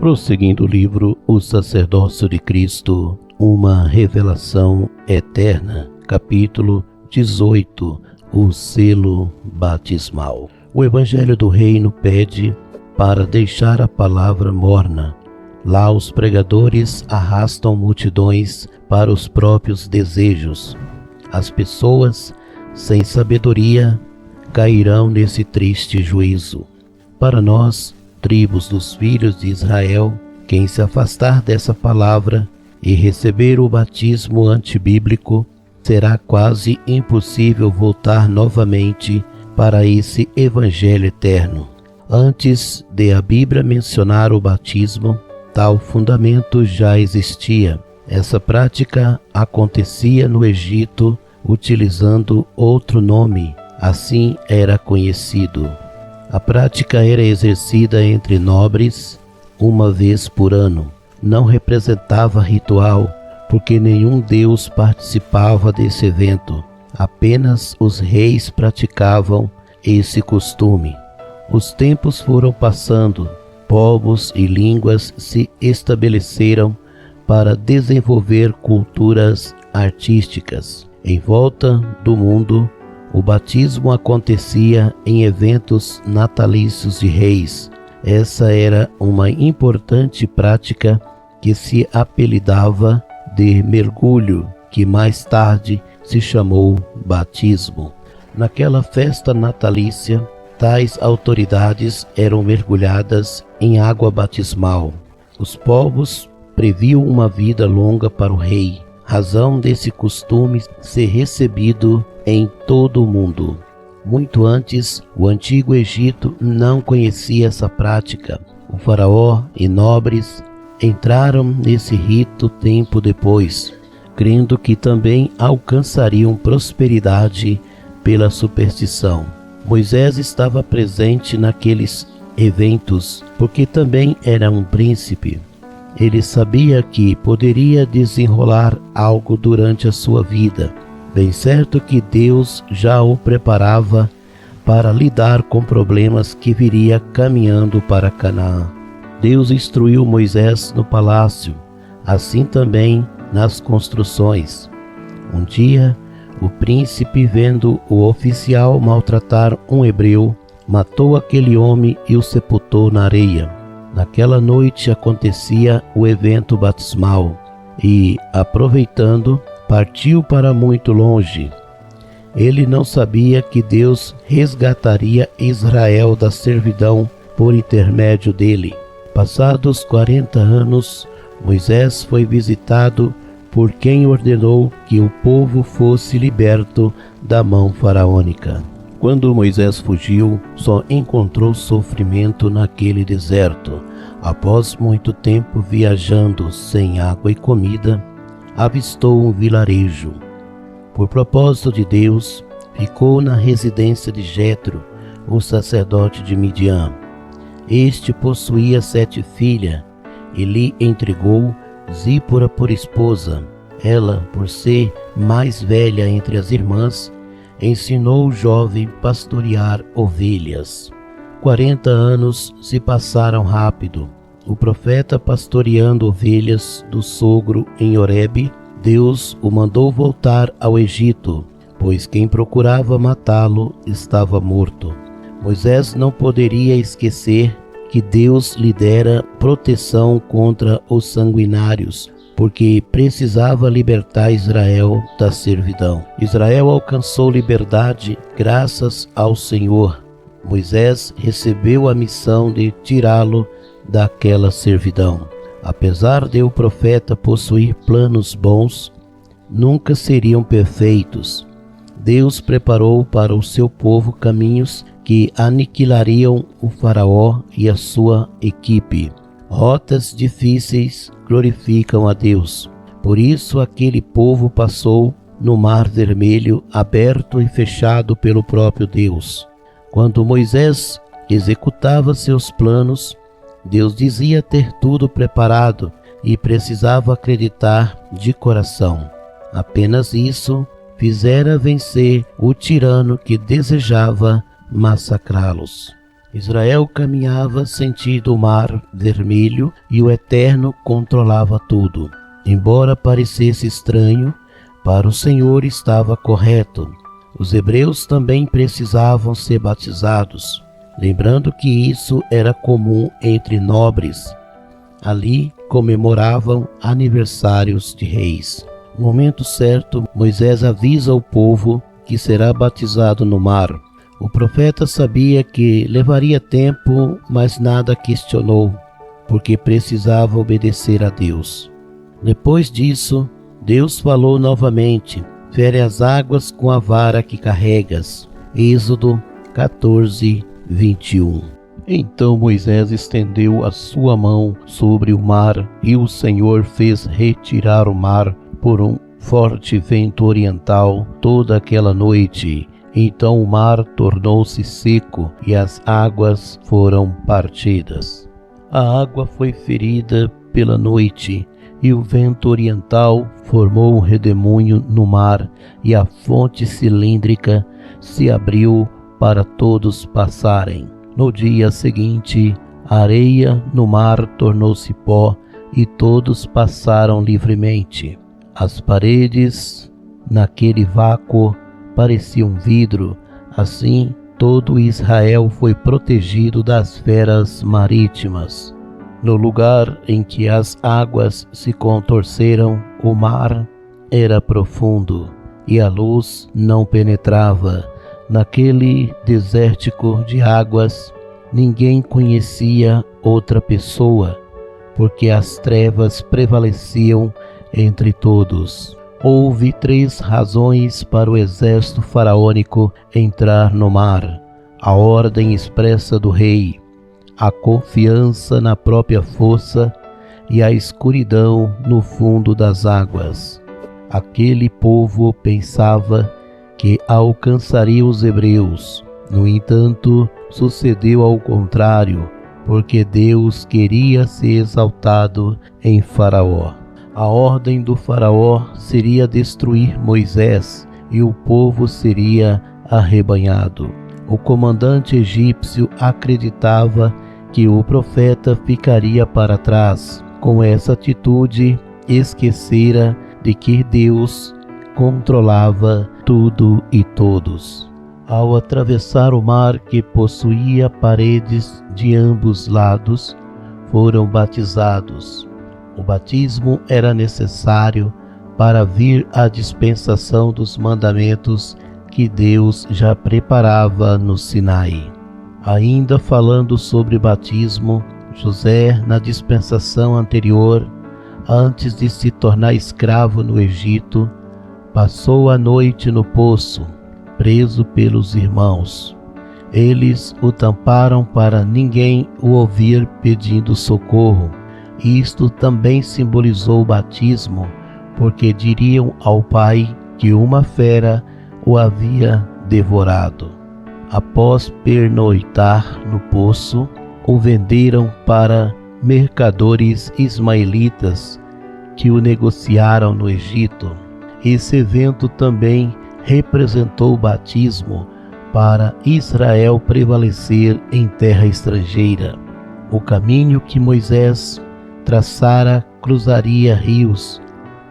Prosseguindo o livro O Sacerdócio de Cristo, uma revelação eterna, capítulo 18, o selo batismal. O Evangelho do Reino pede para deixar a palavra morna. Lá os pregadores arrastam multidões para os próprios desejos. As pessoas, sem sabedoria, cairão nesse triste juízo. Para nós, tribos dos filhos de Israel, quem se afastar dessa palavra e receber o batismo antibíblico, será quase impossível voltar novamente para esse Evangelho eterno. Antes de a Bíblia mencionar o batismo, tal fundamento já existia. Essa prática acontecia no Egito utilizando outro nome, assim era conhecido. A prática era exercida entre nobres uma vez por ano. Não representava ritual, porque nenhum deus participava desse evento. Apenas os reis praticavam esse costume. Os tempos foram passando, povos e línguas se estabeleceram para desenvolver culturas artísticas. Em volta do mundo, o batismo acontecia em eventos natalícios de reis. Essa era uma importante prática que se apelidava de mergulho, que mais tarde se chamou batismo. Naquela festa natalícia, tais autoridades eram mergulhadas em água batismal. Os povos previam uma vida longa para o rei, razão desse costume ser recebido em todo o mundo. Muito antes, o antigo Egito não conhecia essa prática. O faraó e nobres entraram nesse rito tempo depois, crendo que também alcançariam prosperidade pela superstição. Moisés estava presente naqueles eventos porque também era um príncipe. Ele sabia que poderia desenrolar algo durante a sua vida. Bem certo que Deus já o preparava para lidar com problemas que viria caminhando para Canaã. Deus instruiu Moisés no palácio, assim também nas construções. Um dia, o príncipe, vendo o oficial maltratar um hebreu, matou aquele homem e o sepultou na areia. Naquela noite acontecia o evento batismal e, aproveitando, partiu para muito longe. Ele não sabia que Deus resgataria Israel da servidão por intermédio dele. Passados 40 anos, Moisés foi visitado por quem ordenou que o povo fosse liberto da mão faraônica. Quando Moisés fugiu, só encontrou sofrimento naquele deserto. Após muito tempo viajando sem água e comida, avistou um vilarejo. Por propósito de Deus, ficou na residência de Jetro, o sacerdote de Midian. Este possuía 7 filhas e lhe entregou Zípora por esposa. Ela, por ser mais velha entre as irmãs, ensinou o jovem pastorear ovelhas. 40 anos se passaram rápido. O profeta pastoreando ovelhas do sogro em Horebe, Deus o mandou voltar ao Egito, pois quem procurava matá-lo estava morto. Moisés não poderia esquecer que Deus lhe dera proteção contra os sanguinários, porque precisava libertar Israel da servidão. Israel alcançou liberdade graças ao Senhor. Moisés recebeu a missão de tirá-lo daquela servidão. Apesar de o profeta possuir planos bons, nunca seriam perfeitos. Deus preparou para o seu povo caminhos que aniquilariam o faraó e a sua equipe. Rotas difíceis glorificam a Deus. Por isso aquele povo passou no Mar Vermelho, aberto e fechado pelo próprio Deus. Quando Moisés executava seus planos, Deus dizia ter tudo preparado e precisava acreditar de coração. Apenas isso fizera vencer o tirano que desejava massacrá-los. Israel caminhava sentido o mar vermelho e o Eterno controlava tudo. Embora parecesse estranho, para o Senhor estava correto. Os hebreus também precisavam ser batizados, lembrando que isso era comum entre nobres. Ali comemoravam aniversários de reis. No momento certo, Moisés avisa o povo que será batizado no mar. O profeta sabia que levaria tempo, mas nada questionou, porque precisava obedecer a Deus. Depois disso, Deus falou novamente: fere as águas com a vara que carregas. Êxodo 14, 21. Então Moisés estendeu a sua mão sobre o mar, e o Senhor fez retirar o mar por um forte vento oriental toda aquela noite. Então o mar tornou-se seco e as águas foram partidas. A água foi ferida pela noite, e o vento oriental formou um redemoinho no mar, e a fonte cilíndrica se abriu para todos passarem. No dia seguinte, a areia no mar tornou-se pó, e todos passaram livremente. As paredes, naquele vácuo, pareciam vidro. Assim, todo Israel foi protegido das feras marítimas. No lugar em que as águas se contorceram, o mar era profundo e a luz não penetrava. Naquele desértico de águas, ninguém conhecia outra pessoa, porque as trevas prevaleciam entre todos. Houve 3 razões para o exército faraônico entrar no mar: a ordem expressa do rei, a confiança na própria força e a escuridão no fundo das águas. Aquele povo pensava que alcançaria os hebreus. No entanto, sucedeu ao contrário, porque Deus queria ser exaltado em Faraó. A ordem do faraó seria destruir Moisés e o povo seria arrebanhado. O comandante egípcio acreditava que o profeta ficaria para trás. Com essa atitude, esquecera de que Deus controlava tudo e todos. Ao atravessar o mar, que possuía paredes de ambos lados, foram batizados. O batismo era necessário para vir a dispensação dos mandamentos que Deus já preparava no Sinai. Ainda falando sobre batismo, José, na dispensação anterior, antes de se tornar escravo no Egito, passou a noite no poço, preso pelos irmãos. Eles o tamparam para ninguém o ouvir pedindo socorro. Isto também simbolizou o batismo, porque diriam ao pai que uma fera o havia devorado. Após pernoitar no poço, o venderam para mercadores ismaelitas que o negociaram no Egito. Esse evento também representou o batismo para Israel prevalecer em terra estrangeira. O caminho que Moisés traçara cruzaria rios,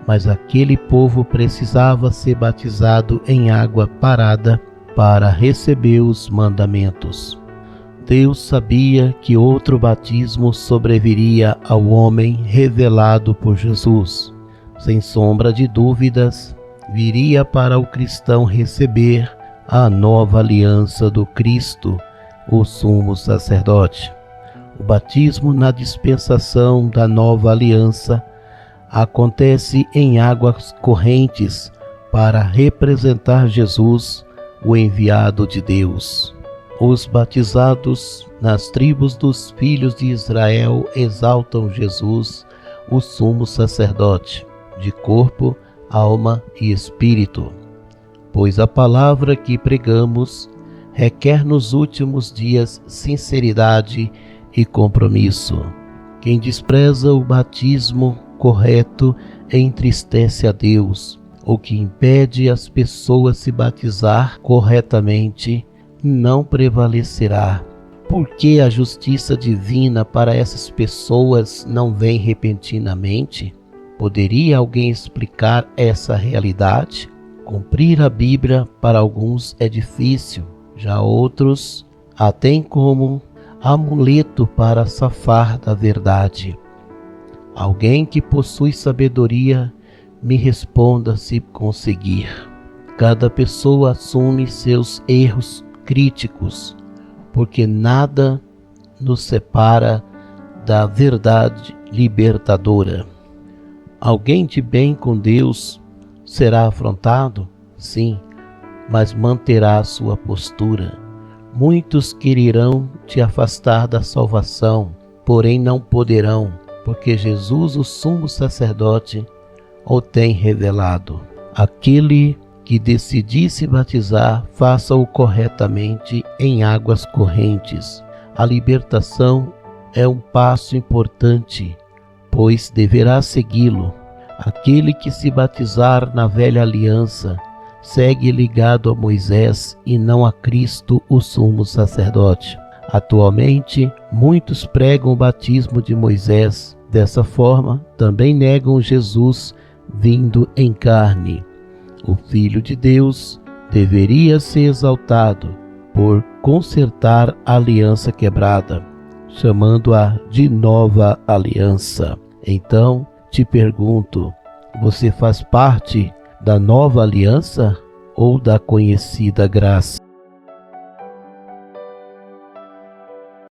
mas aquele povo precisava ser batizado em água parada para receber os mandamentos. Deus sabia que outro batismo sobreviria ao homem revelado por Jesus. Sem sombra de dúvidas, viria para o cristão receber a nova aliança do Cristo, o sumo sacerdote. O batismo na dispensação da nova aliança acontece em águas correntes para representar Jesus, o enviado de Deus. Os batizados nas tribos dos filhos de Israel exaltam Jesus, o sumo sacerdote, de corpo, alma e espírito, pois a palavra que pregamos requer nos últimos dias sinceridade e compromisso. Quem despreza o batismo correto entristece a Deus. O que impede as pessoas se batizar corretamente não prevalecerá. por que a justiça divina para essas pessoas não vem repentinamente? Poderia alguém explicar essa realidade? Cumprir a Bíblia para alguns é difícil, já outros a têm como amuleto para safar da verdade. Alguém que possui sabedoria, me responda se conseguir. Cada pessoa assume seus erros críticos, porque nada nos separa da verdade libertadora. Alguém de bem com Deus será afrontado? Sim, mas manterá sua postura. Muitos quererão te afastar da salvação, porém não poderão, porque Jesus, o sumo sacerdote, o tem revelado. Aquele que decidir se batizar, faça-o corretamente em águas correntes. A libertação é um passo importante, pois deverá segui-lo. Aquele que se batizar na velha aliança, segue ligado a Moisés e não a Cristo, o sumo sacerdote. Atualmente, muitos pregam o batismo de Moisés. Dessa forma, também negam Jesus vindo em carne. O Filho de Deus deveria ser exaltado por consertar a aliança quebrada, chamando-a de nova aliança. Então, te pergunto, você faz parte da nova aliança ou da conhecida graça?